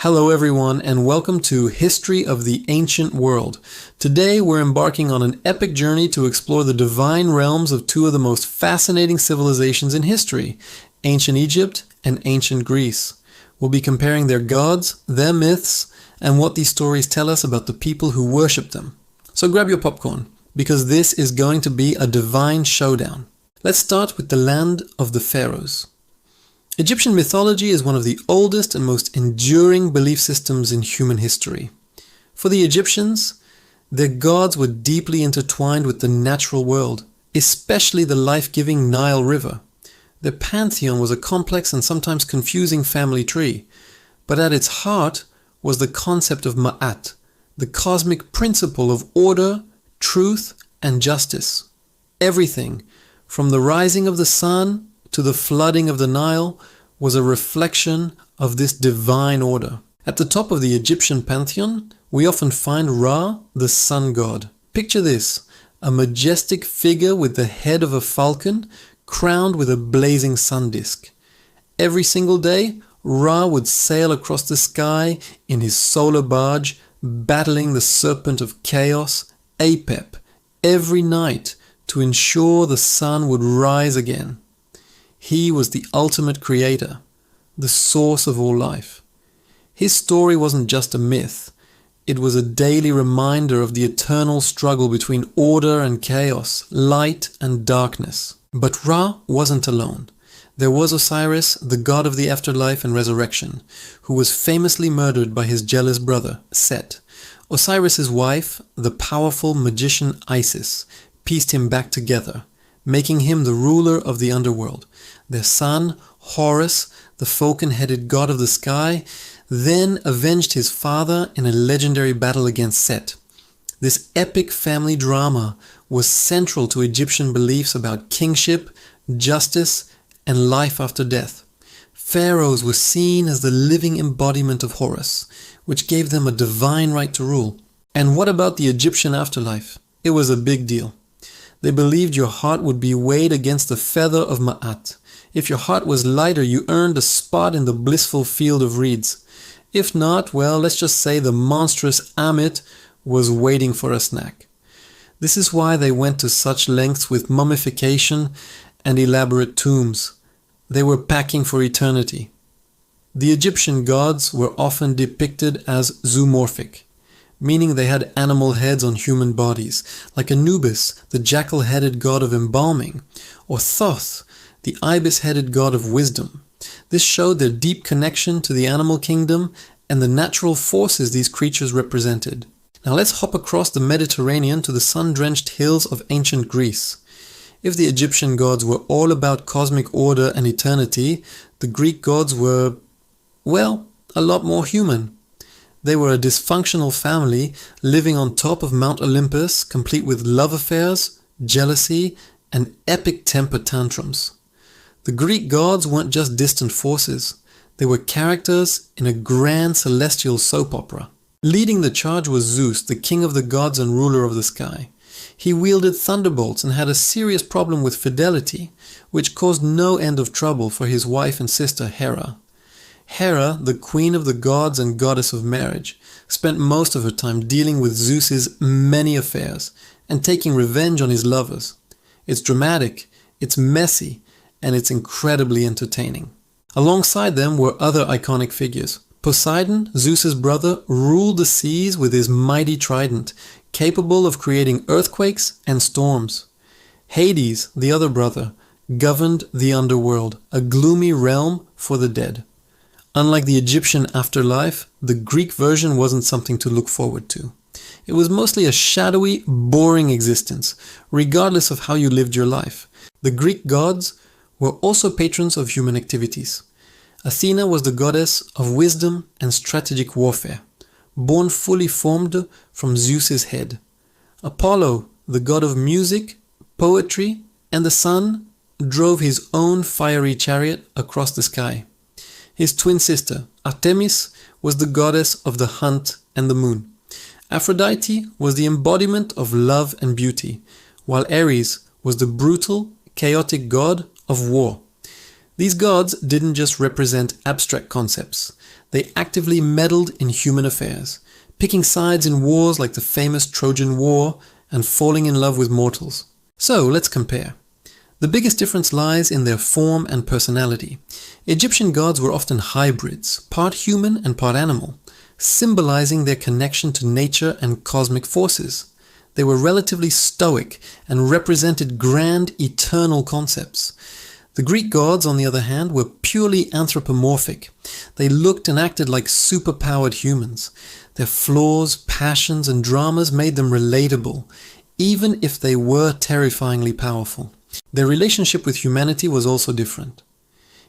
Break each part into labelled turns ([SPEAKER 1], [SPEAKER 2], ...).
[SPEAKER 1] Hello everyone and welcome to History of the Ancient World. Today we're embarking on an epic journey to explore the divine realms of two of the most fascinating civilizations in history, ancient Egypt and ancient Greece. We'll be comparing their gods, their myths, and what these stories tell us about the people who worship them. So grab your popcorn, because this is going to be a divine showdown. Let's start with the land of the pharaohs. Egyptian mythology is one of the oldest and most enduring belief systems in human history. For the Egyptians, their gods were deeply intertwined with the natural world, especially the life-giving Nile River. Their pantheon was a complex and sometimes confusing family tree, but at its heart was the concept of Ma'at, the cosmic principle of order, truth, and justice. Everything, from the rising of the sun to the flooding of the Nile, was a reflection of this divine order. At the top of the Egyptian pantheon, we often find Ra, the sun god. Picture this, a majestic figure with the head of a falcon, crowned with a blazing sun disk. Every single day, Ra would sail across the sky in his solar barge, battling the serpent of chaos, Apep, every night to ensure the sun would rise again. He was the ultimate creator, the source of all life. His story wasn't just a myth, it was a daily reminder of the eternal struggle between order and chaos, light and darkness. But Ra wasn't alone. There was Osiris, the god of the afterlife and resurrection, who was famously murdered by his jealous brother, Set. Osiris's wife, the powerful magician Isis, pieced him back together, making him the ruler of the underworld. Their son, Horus, the falcon-headed god of the sky, then avenged his father in a legendary battle against Set. This epic family drama was central to Egyptian beliefs about kingship, justice, and life after death. Pharaohs were seen as the living embodiment of Horus, which gave them a divine right to rule. And what about the Egyptian afterlife? It was a big deal. They believed your heart would be weighed against the feather of Ma'at. If your heart was lighter, you earned a spot in the blissful field of reeds. If not, well, let's just say the monstrous Ammit was waiting for a snack. This is why they went to such lengths with mummification and elaborate tombs. They were packing for eternity. The Egyptian gods were often depicted as zoomorphic, meaning they had animal heads on human bodies, like Anubis, the jackal-headed god of embalming, or Thoth, the ibis-headed god of wisdom. This showed their deep connection to the animal kingdom and the natural forces these creatures represented. Now let's hop across the Mediterranean to the sun-drenched hills of ancient Greece. If the Egyptian gods were all about cosmic order and eternity, the Greek gods were, well, a lot more human. They were a dysfunctional family living on top of Mount Olympus, complete with love affairs, jealousy, and epic temper tantrums. The Greek gods weren't just distant forces. They were characters in a grand celestial soap opera. Leading the charge was Zeus, the king of the gods and ruler of the sky. He wielded thunderbolts and had a serious problem with fidelity, which caused no end of trouble for his wife and sister Hera. Hera, the queen of the gods and goddess of marriage, spent most of her time dealing with Zeus's many affairs and taking revenge on his lovers. It's dramatic, it's messy, and it's incredibly entertaining. Alongside them were other iconic figures. Poseidon, Zeus's brother, ruled the seas with his mighty trident, capable of creating earthquakes and storms. Hades, the other brother, governed the underworld, a gloomy realm for the dead. Unlike the Egyptian afterlife, the Greek version wasn't something to look forward to. It was mostly a shadowy, boring existence, regardless of how you lived your life. The Greek gods were also patrons of human activities. Athena was the goddess of wisdom and strategic warfare, born fully formed from Zeus's head. Apollo, the god of music, poetry, and the sun, drove his own fiery chariot across the sky. His twin sister, Artemis, was the goddess of the hunt and the moon. Aphrodite was the embodiment of love and beauty, while Ares was the brutal, chaotic god of war. These gods didn't just represent abstract concepts. They actively meddled in human affairs, picking sides in wars like the famous Trojan War and falling in love with mortals. So let's compare. The biggest difference lies in their form and personality. Egyptian gods were often hybrids, part human and part animal, symbolizing their connection to nature and cosmic forces. They were relatively stoic and represented grand, eternal concepts. The Greek gods, on the other hand, were purely anthropomorphic. They looked and acted like superpowered humans. Their flaws, passions, and dramas made them relatable, even if they were terrifyingly powerful. Their relationship with humanity was also different.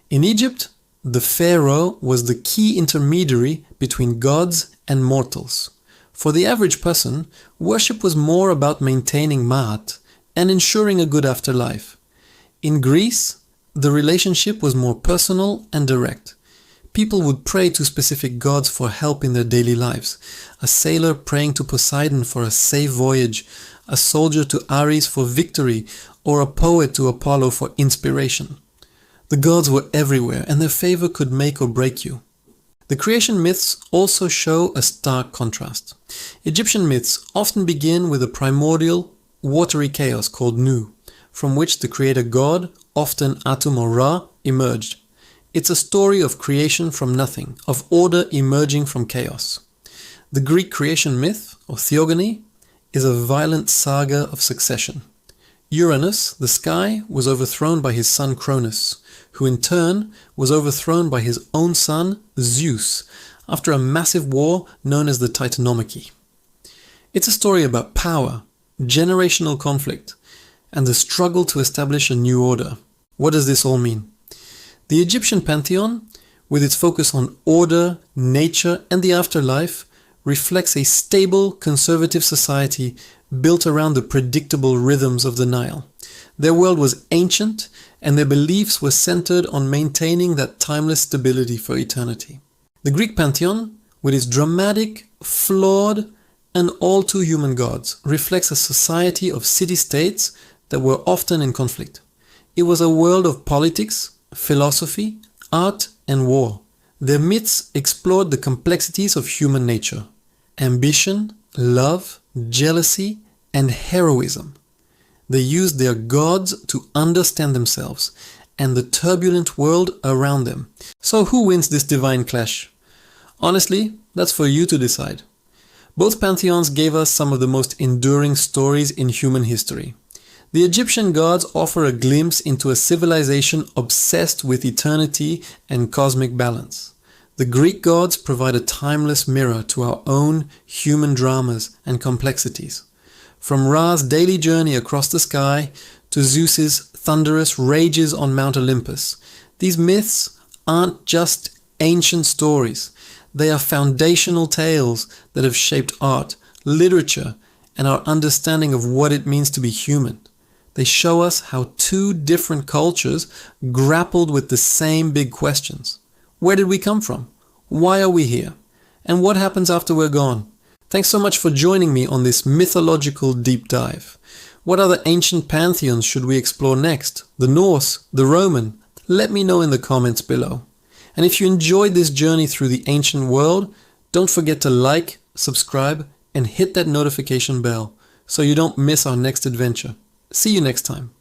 [SPEAKER 1] In Egypt, the pharaoh was the key intermediary between gods and mortals. For the average person, worship was more about maintaining Ma'at and ensuring a good afterlife. In Greece, the relationship was more personal and direct. People would pray to specific gods for help in their daily lives. A sailor praying to Poseidon for a safe voyage, a soldier to Ares for victory, or a poet to Apollo for inspiration. The gods were everywhere, and their favor could make or break you. The creation myths also show a stark contrast. Egyptian myths often begin with a primordial, watery chaos called Nu, from which the creator god, often Atum or Ra, emerged. It's a story of creation from nothing, of order emerging from chaos. The Greek creation myth, or theogony, is a violent saga of succession. Uranus, the sky, was overthrown by his son Cronus, who in turn was overthrown by his own son Zeus, after a massive war known as the Titanomachy. It's a story about power, generational conflict, and the struggle to establish a new order. What does this all mean? The Egyptian pantheon, with its focus on order, nature, and the afterlife, reflects a stable, conservative society built around the predictable rhythms of the Nile. Their world was ancient, and their beliefs were centered on maintaining that timeless stability for eternity. The Greek pantheon, with its dramatic, flawed, and all too human gods, reflects a society of city-states that were often in conflict. It was a world of politics, philosophy, art, and war. Their myths explored the complexities of human nature: ambition, love, jealousy, and heroism. They used their gods to understand themselves and the turbulent world around them. So who wins this divine clash? Honestly, that's for you to decide. Both pantheons gave us some of the most enduring stories in human history. The Egyptian gods offer a glimpse into a civilization obsessed with eternity and cosmic balance. The Greek gods provide a timeless mirror to our own human dramas and complexities. From Ra's daily journey across the sky to Zeus's thunderous rages on Mount Olympus, these myths aren't just ancient stories. They are foundational tales that have shaped art, literature, and our understanding of what it means to be human. They show us how two different cultures grappled with the same big questions. Where did we come from? Why are we here? And what happens after we're gone? Thanks so much for joining me on this mythological deep dive. What other ancient pantheons should we explore next? The Norse? The Roman? Let me know in the comments below. And if you enjoyed this journey through the ancient world, don't forget to like, subscribe, and hit that notification bell so you don't miss our next adventure. See you next time.